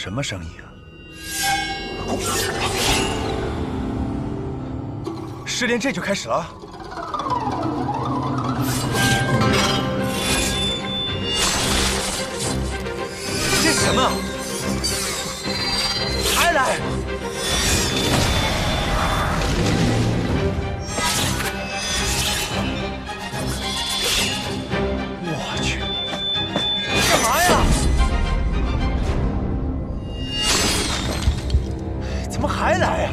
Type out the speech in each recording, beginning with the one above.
什么声音啊？试炼这就开始了。这是什么？还来！我去，干嘛呀？怎么还来呀？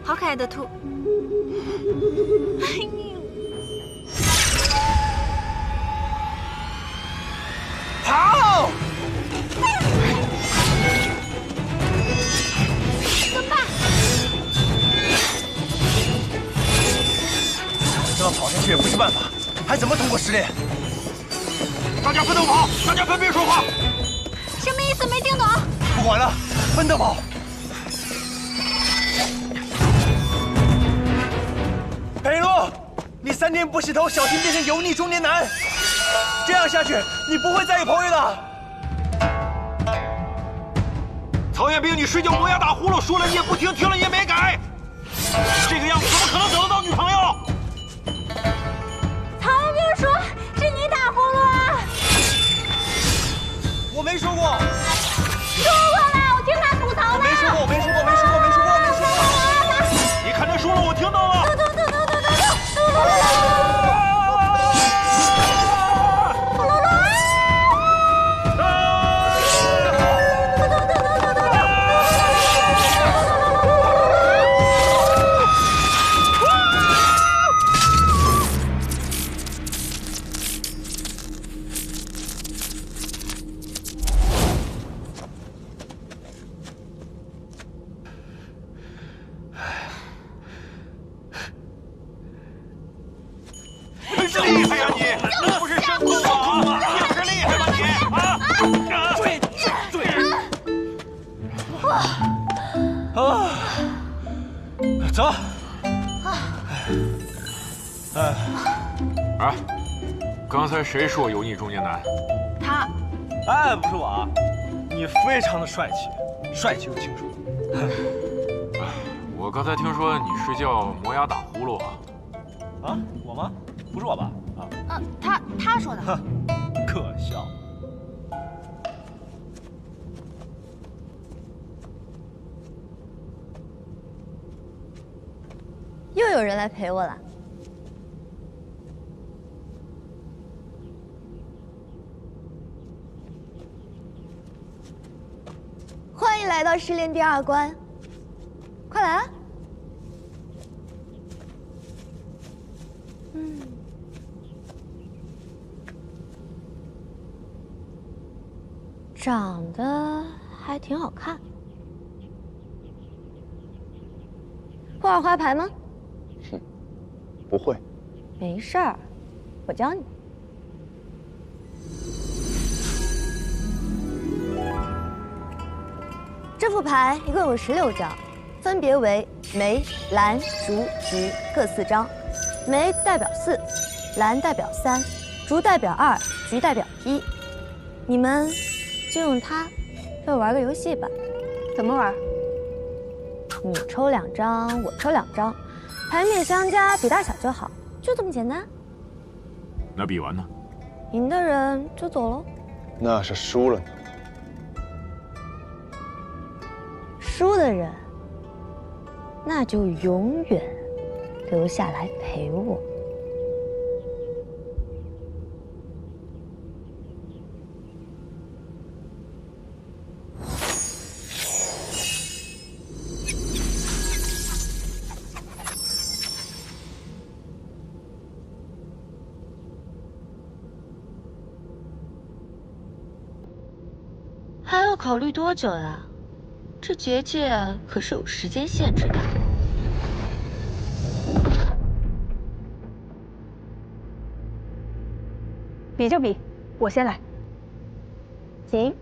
好可爱的兔！跑！怎么办？这么跑下去也不是办法，还怎么通过试炼？大家分头跑，大家分别说话。什么意思？没听懂。不管了，分头跑。 裴洛，你3天不洗头，小心变成油腻中年男。这样下去，你不会再有朋友的。曹彦兵，你睡觉磨牙打呼噜，说了你也不听，听了你也没改，这个样子怎么可能等得到女朋友？曹彦兵说是你打呼噜啊！我没说过。说过了，我听他吐槽的。没说过，我没说过，没说过，没说过，没说过。你看他说了，我听到了。 厉害呀你！那不是神功啊！你不是厉害吗你？啊！对。走。哎，刚才谁说油腻中年男？他。哎，不是我啊，你非常的帅气，帅气又清楚。我刚才听说你睡觉磨牙打呼噜啊？啊，我吗？不是我吧？啊。他说的。哼，可笑。又有人来陪我了。欢欢迎来到失恋第2关，快来啊！长得还挺好看。会玩花牌吗？哼，不会。没事儿，我教你。这副牌一共有16张，分别为梅、蓝、竹、菊各4张。梅代表4，蓝代表3，竹代表2，菊代表1。你们就用它，陪我玩个游戏吧。怎么玩？你抽2张，我抽2张，牌面相加，比大小就好，就这么简单。那比完呢？赢的人就走喽。那是输了呢。输的人，那就永远留下来陪我。还要考虑多久呀？这结界可是有时间限制的。比就比，我先来。行。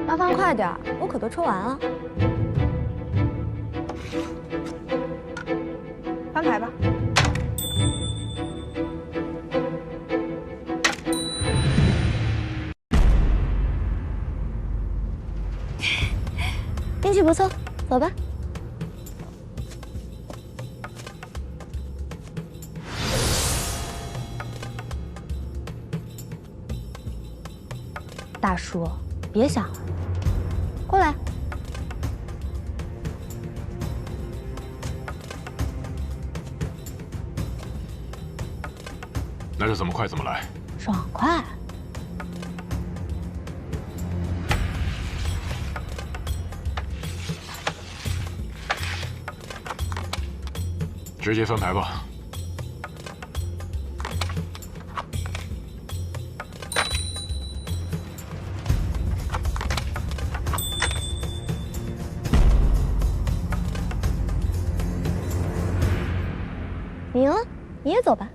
麻烦快点儿，我可都抽完了。翻牌吧。运气不错，走吧。大叔，别想了，过来。那就怎么快怎么来。爽快。直接翻牌吧。你赢了，你也走吧。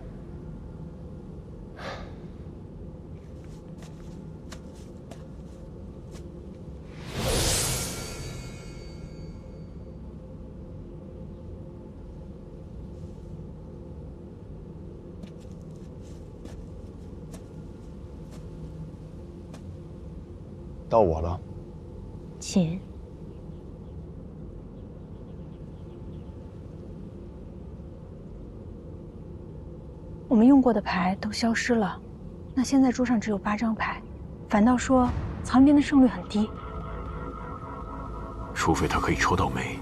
到我了。请。我们用过的牌都消失了，那现在桌上只有8张牌，反倒说藏边的胜率很低。除非他可以抽到梅。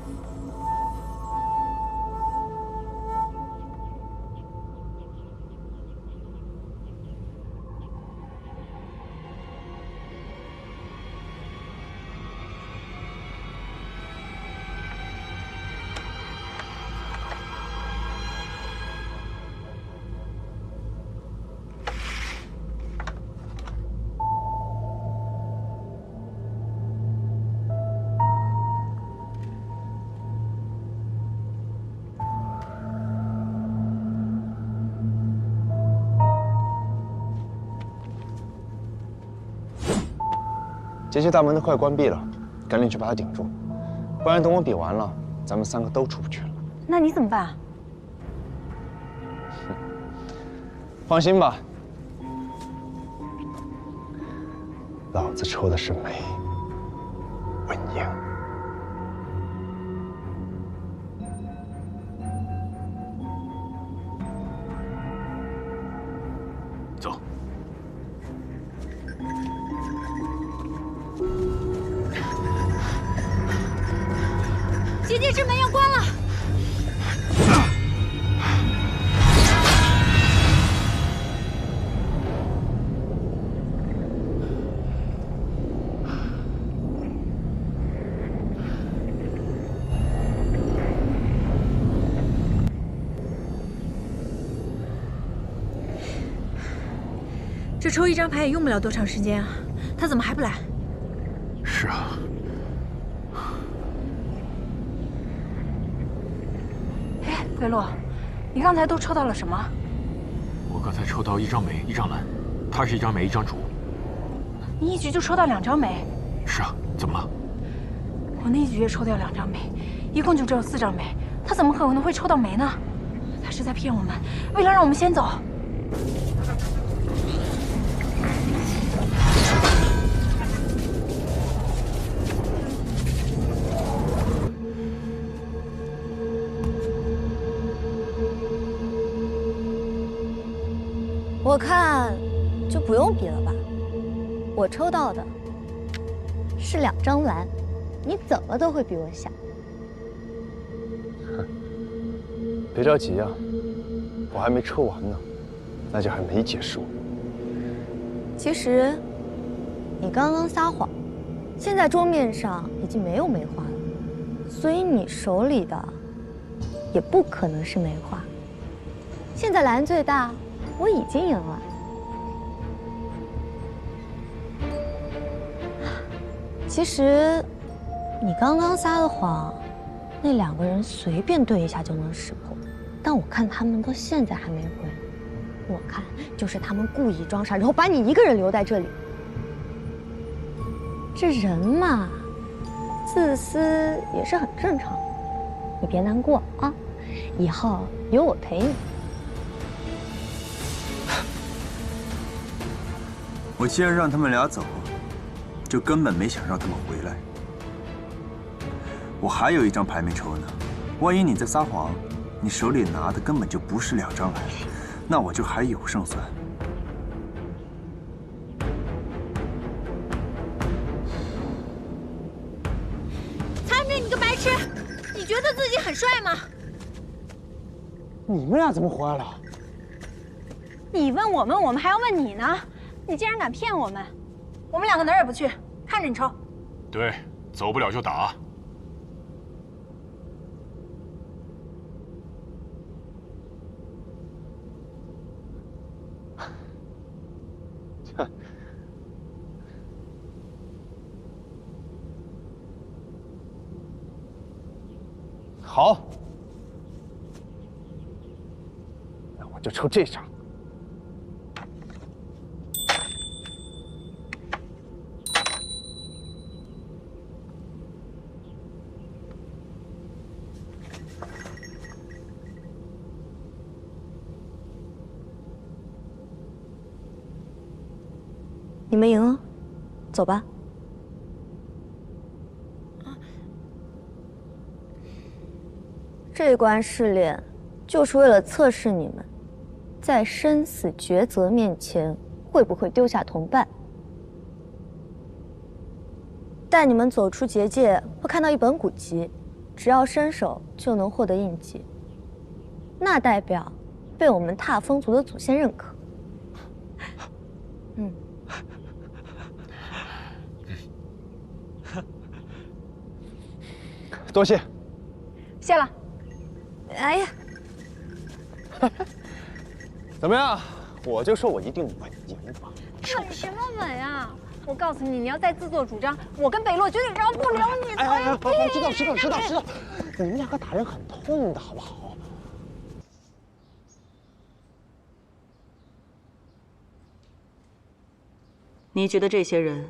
结界大门都快关闭了，赶紧去把它顶住，不然等我比完了，咱们3个都出不去了。那你怎么办？放心吧，老子抽的是梅，稳赢。夜之门要关了。这抽一张牌也用不了多长时间啊，他怎么还不来？是啊。哎，贝洛，你刚才都抽到了什么？我刚才抽到一张梅，一张蓝，他是一张梅，一张竹。你一局就抽到2张梅？是啊，怎么了？我那一局也抽掉2张梅，一共就只有4张梅，他怎么可能会抽到梅呢？他是在骗我们，为了让我们先走。 我看就不用比了吧。我抽到的是2张蓝，你怎么都会比我小。别着急啊，我还没抽完呢，那就还没结束。其实，你刚刚撒谎，现在桌面上已经没有梅花了，所以你手里的也不可能是梅花。现在蓝最大。 我已经赢了。其实，你刚刚撒的谎，那2个人随便对一下就能识破，但我看他们到现在还没回，我看就是他们故意装傻，然后把你一个人留在这里。这人嘛，自私也是很正常的，你别难过啊，以后有我陪你。 我既然让他们俩走，就根本没想让他们回来。我还有一张牌没抽呢，万一你在撒谎，你手里拿的根本就不是2张蓝，那我就还有胜算。残明，你个白痴！你觉得自己很帅吗？你们俩怎么回来了？你问我们，我们还要问你呢。 你竟然敢骗我们！我们2个哪儿也不去，看着你抽。对，走不了就打。好，那我就抽这张。 你们赢了，走吧。这关试炼就是为了测试你们，在生死抉择面前会不会丢下同伴。带你们走出结界，会看到一本古籍，只要伸手就能获得印记，那代表被我们踏风族的祖先认可。嗯。 多谢，谢了。哎呀，怎么样？我就说我一定稳赢吧。稳什么稳啊！我告诉你，你要再自作主张，我跟北洛绝对饶不了你的。哎，好，知道。你们2个打人很痛的，好不好？你觉得这些人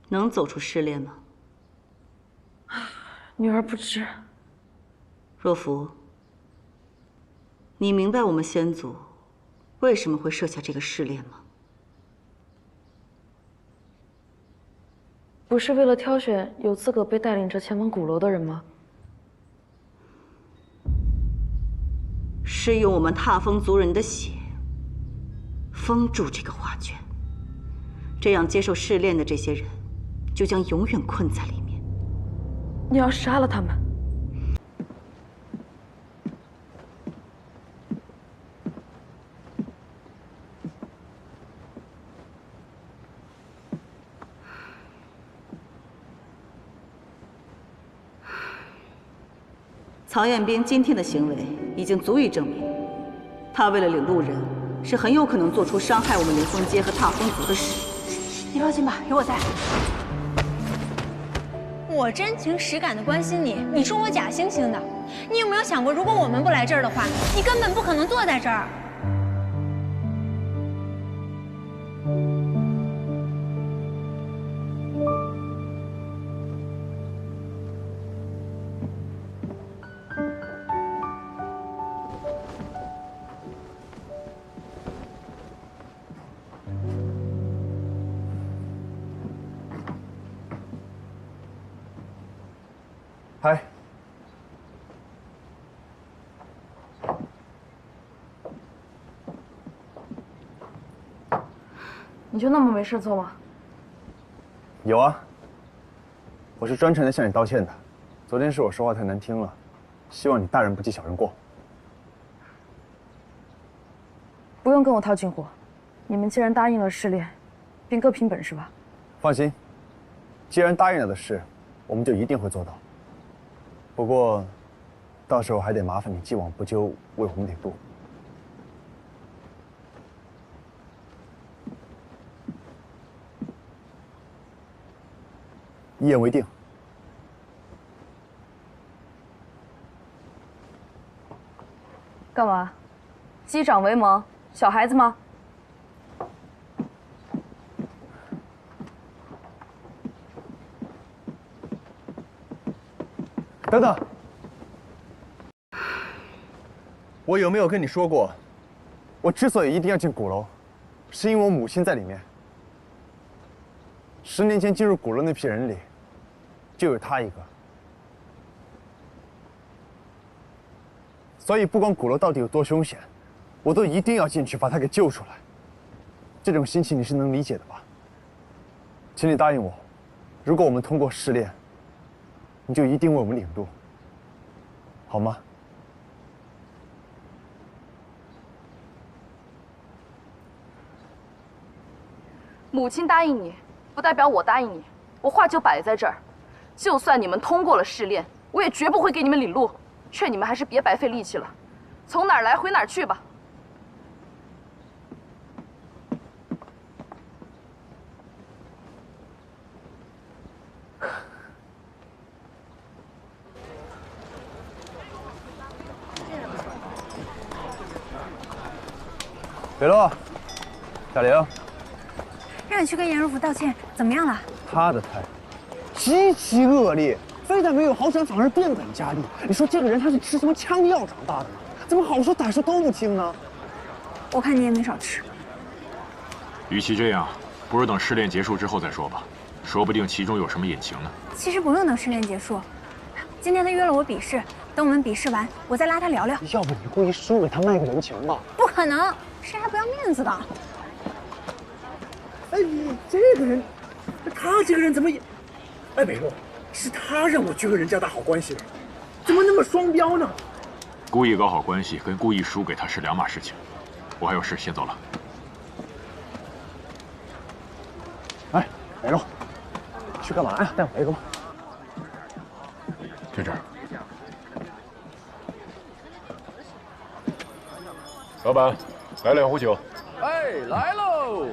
能走出试炼吗？ 女儿不知。若甫，你明白我们先祖为什么会设下这个试炼吗？不是为了挑选有资格被带领着前往鼓楼的人吗？是用我们踏风族人的血封住这个画卷，这样接受试炼的这些人就将永远困在里面。 你要杀了他们？曹彦兵今天的行为已经足以证明，他为了领路人，是很有可能做出伤害我们凌风街和踏风族的事。你放心吧，有我在。我真情实感的关心你，你说我假惺惺的。你有没有想过，如果我们不来这儿的话，你根本不可能坐在这儿。嗨，你就那么没事做吗？有啊，我是专程来向你道歉的。昨天是我说话太难听了，希望你大人不计小人过。不用跟我套近乎，你们既然答应了试炼，便各凭本事吧。放心，既然答应了的事，我们就一定会做到。不过，到时候还得麻烦你既往不咎，为我们领路。一言为定。干嘛？击掌为盟，小孩子吗？等等，我有没有跟你说过，我之所以一定要进鼓楼，是因为我母亲在里面。10年前进入鼓楼那批人里，就有她一个。所以不管鼓楼到底有多凶险，我都一定要进去把她给救出来。这种心情你是能理解的吧？请你答应我，如果我们通过试炼，你就一定为我们领路，好吗？母亲答应你，不代表我答应你。我话就摆在这儿，就算你们通过了试炼，我也绝不会给你们领路。劝你们还是别白费力气了，从哪儿来回哪儿去吧。北洛，小玲，让你去跟严如福道歉，怎么样了？他的态度极其恶劣，非但没有好转，反而变本加厉。你说这个人他是吃什么枪药长大的吗？怎么好说歹说都不听呢？我看你也没少吃。与其这样，不如等试炼结束之后再说吧，说不定其中有什么隐情呢。其实不用等试炼结束，今天他约了我比试，等我们比试完，我再拉他聊聊。要不你故意输给他卖个人情吧？不可能，谁还不要面子的？哎，你这个人，他这个人怎么也……哎，北洛，是他让我去和人家打好关系的，怎么那么双标呢？故意搞好关系跟故意输给他是两码事情。我还有事，先走了。哎，北洛，去干嘛呀？带我一个吧。就这儿。老板，来2壶酒。哎，来喽！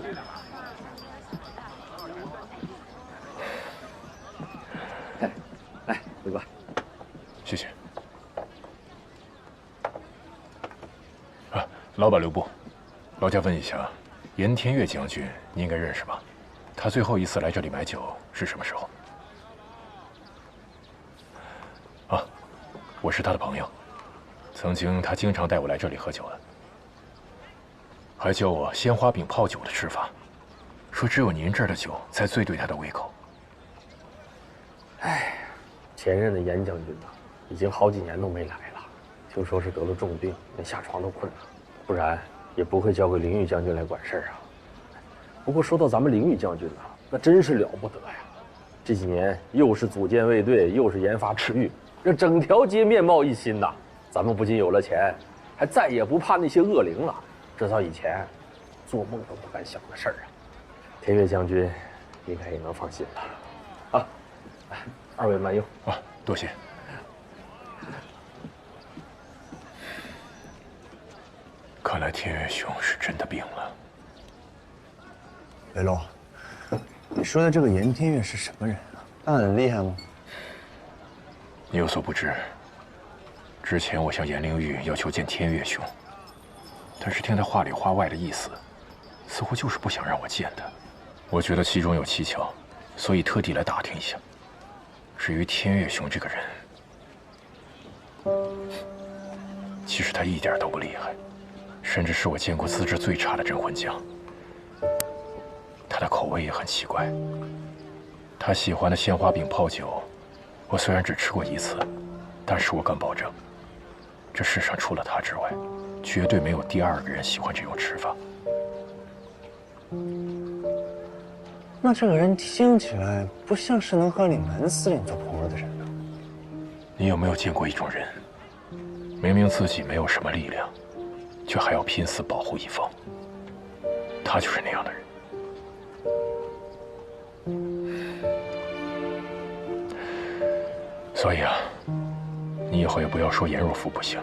来，回哥。谢谢。啊，老板刘部，劳驾问一下，严天岳将军你应该认识吧？他最后一次来这里买酒是什么时候？啊，我是他的朋友，曾经他经常带我来这里喝酒的，还教我鲜花饼泡酒的吃法，说只有您这儿的酒才最对他的胃口。哎，前任的严将军呐，已经好几年都没来了，听说是得了重病，连下床都困难，不然也不会交给林玉将军来管事儿啊。不过说到咱们林玉将军呐，那真是了不得呀！这几年又是组建卫队，又是研发赤玉，这整条街面貌一新呐。咱们不仅有了钱，还再也不怕那些恶灵了。这早以前做梦都不敢想的事儿啊！天岳将军应该也能放心了。啊，二位慢用啊，多谢。看来天月兄是真的病了。北洛，你说的这个严天月是什么人啊？他很厉害吗？你有所不知，之前我向严灵玉要求见天月兄，但是听他话里话外的意思，似乎就是不想让我见他。我觉得其中有蹊跷，所以特地来打听一下。至于天月兄这个人，其实他一点都不厉害，甚至是我见过资质最差的镇魂将。他的口味也很奇怪，他喜欢的鲜花饼泡酒，我虽然只吃过一次，但是我敢保证，这世上除了他之外，绝对没有第二个人喜欢这种吃法。那这个人听起来不像是能和你们司令做朋友的人呢。你有没有见过一种人，明明自己没有什么力量，却还要拼死保护一方？他就是那样的人。所以啊，你以后也不要说颜若甫不行，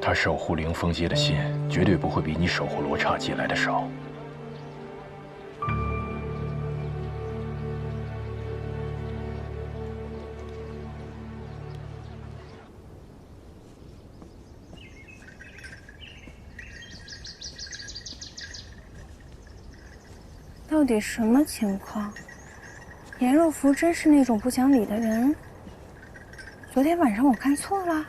他守护灵峰街的心，绝对不会比你守护罗刹街来的少。到底什么情况？颜若甫真是那种不讲理的人？昨天晚上我看错了？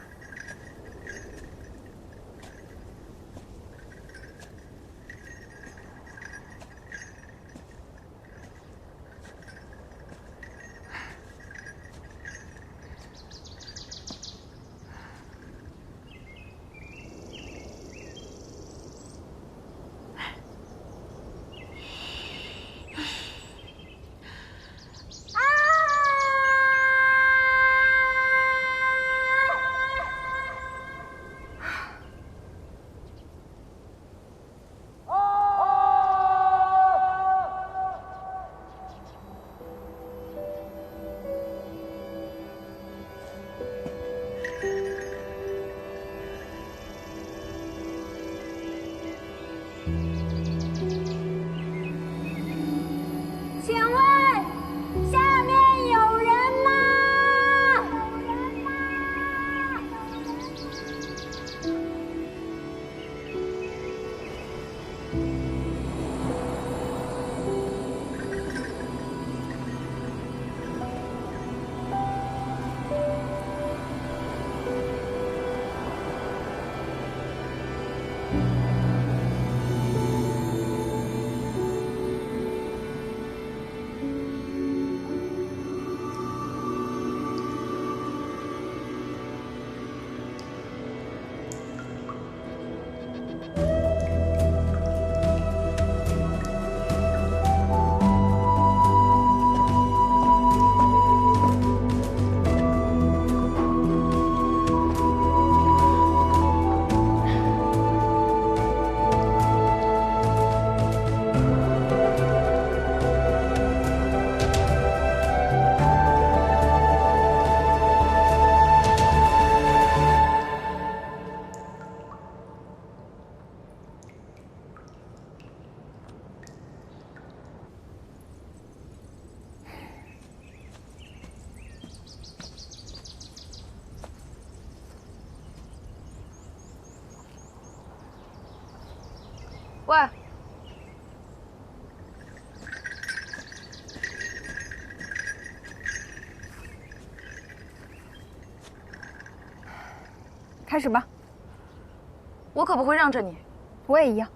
喂，开始吧。我可不会让着你。我也一样。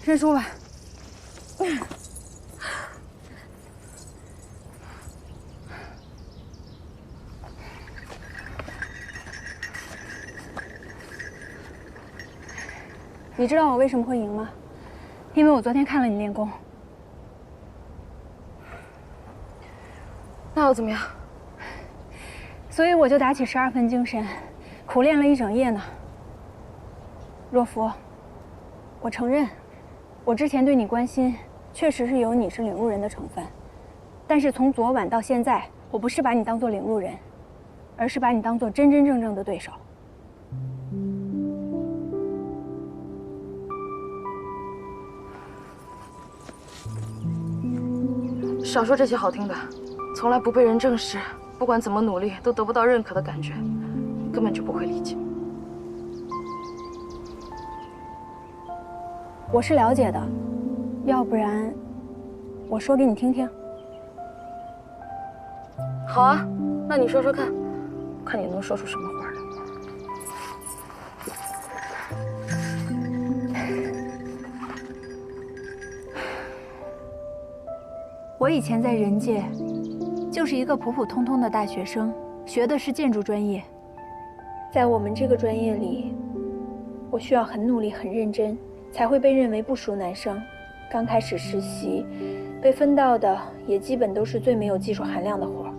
认输吧。你知道我为什么会赢吗？因为我昨天看了你练功。那又怎么样？所以我就打起12分精神，苦练了一整夜呢。若甫，我承认，我之前对你关心，确实是有你是领路人的成分。但是从昨晚到现在，我不是把你当做领路人，而是把你当做真真正正的对手。少说这些好听的，从来不被人正视，不管怎么努力都得不到认可的感觉，根本就不会理解。我是了解的，要不然我说给你听听。好啊，那你说说看，看你能说出什么话来。我以前在人界，就是一个普普通通的大学生，学的是建筑专业。在我们这个专业里，我需要很努力、很认真，才会被认为不属男生。刚开始实习，被分到的也基本都是最没有技术含量的活儿。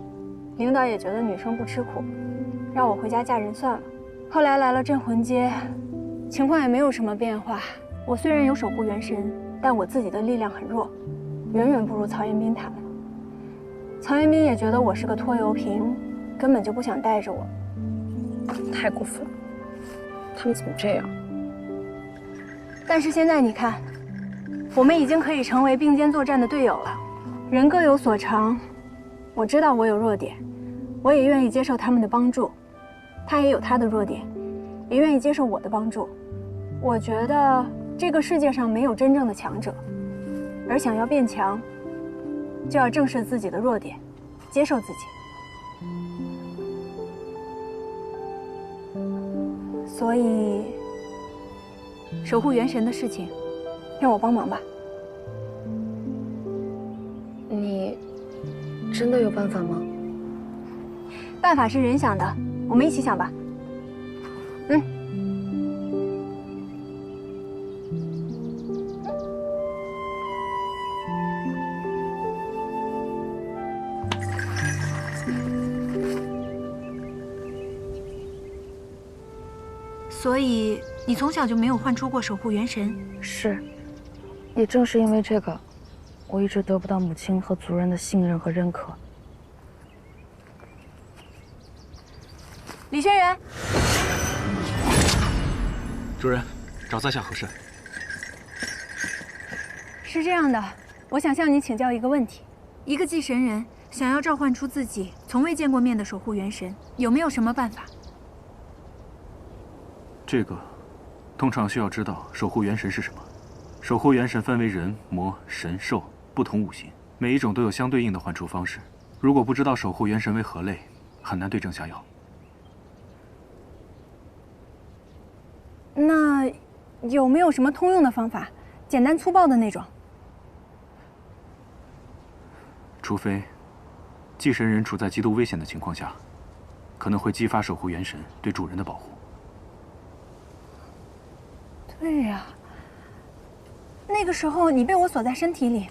领导也觉得女生不吃苦，让我回家嫁人算了。后来来了镇魂街，情况也没有什么变化。我虽然有守护元神，但我自己的力量很弱。远远不如曹彦斌他们。曹彦斌也觉得我是个拖油瓶，根本就不想带着我。太过分了，他们怎么这样？但是现在你看，我们已经可以成为并肩作战的队友了。人各有所长，我知道我有弱点，我也愿意接受他们的帮助。他也有他的弱点，也愿意接受我的帮助。我觉得这个世界上没有真正的强者。而想要变强，就要正视自己的弱点，接受自己。所以，守护元神的事情，让我帮忙吧。你真的有办法吗？办法是人想的，我们一起想吧。所以你从小就没有唤出过守护元神？是，也正是因为这个，我一直得不到母亲和族人的信任和认可。李轩辕，主人，找在下何事？是这样的，我想向你请教一个问题：一个祭神人想要召唤出自己从未见过面的守护元神，有没有什么办法？这个，通常需要知道守护元神是什么。守护元神分为人、魔、神、兽不同五行，每一种都有相对应的唤出方式。如果不知道守护元神为何类，很难对症下药。那有没有什么通用的方法，简单粗暴的那种？除非祭神人处在极度危险的情况下，可能会激发守护元神对主人的保护。对呀，那个时候你被我锁在身体里，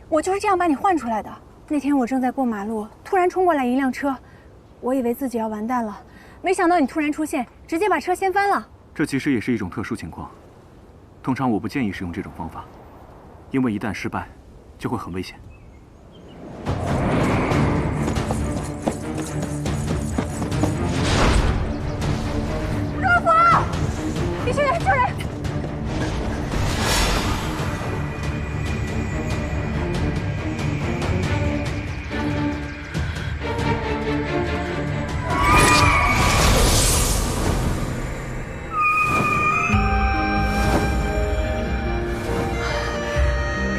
我就是这样把你唤出来的。那天我正在过马路，突然冲过来一辆车，我以为自己要完蛋了，没想到你突然出现，直接把车掀翻了。这其实也是一种特殊情况，通常我不建议使用这种方法，因为一旦失败，就会很危险。若甫，李轩辕，救人！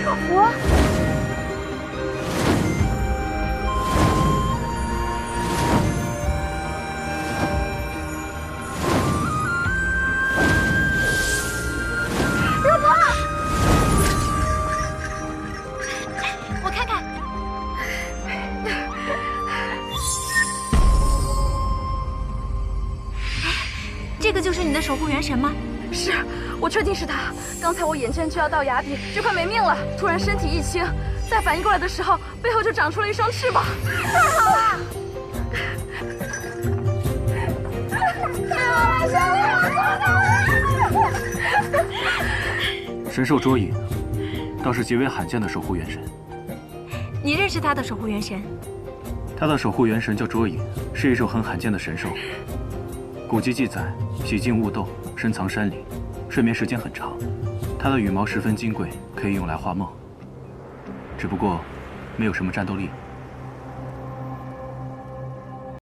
若甫，这个就是你的守护元神吗？是，我确定是他。刚才我眼见就要到崖底，就快没命了，突然身体一轻，再反应过来的时候，背后就长出了一双翅膀。太好了！神兽捉影，倒是极为罕见的守护元神。你认识他的守护元神？他的守护元神叫捉影，是一种很罕见的神兽。古籍记载，喜静雾斗，深藏山里，睡眠时间很长。它的羽毛十分金贵，可以用来画梦。只不过，没有什么战斗力。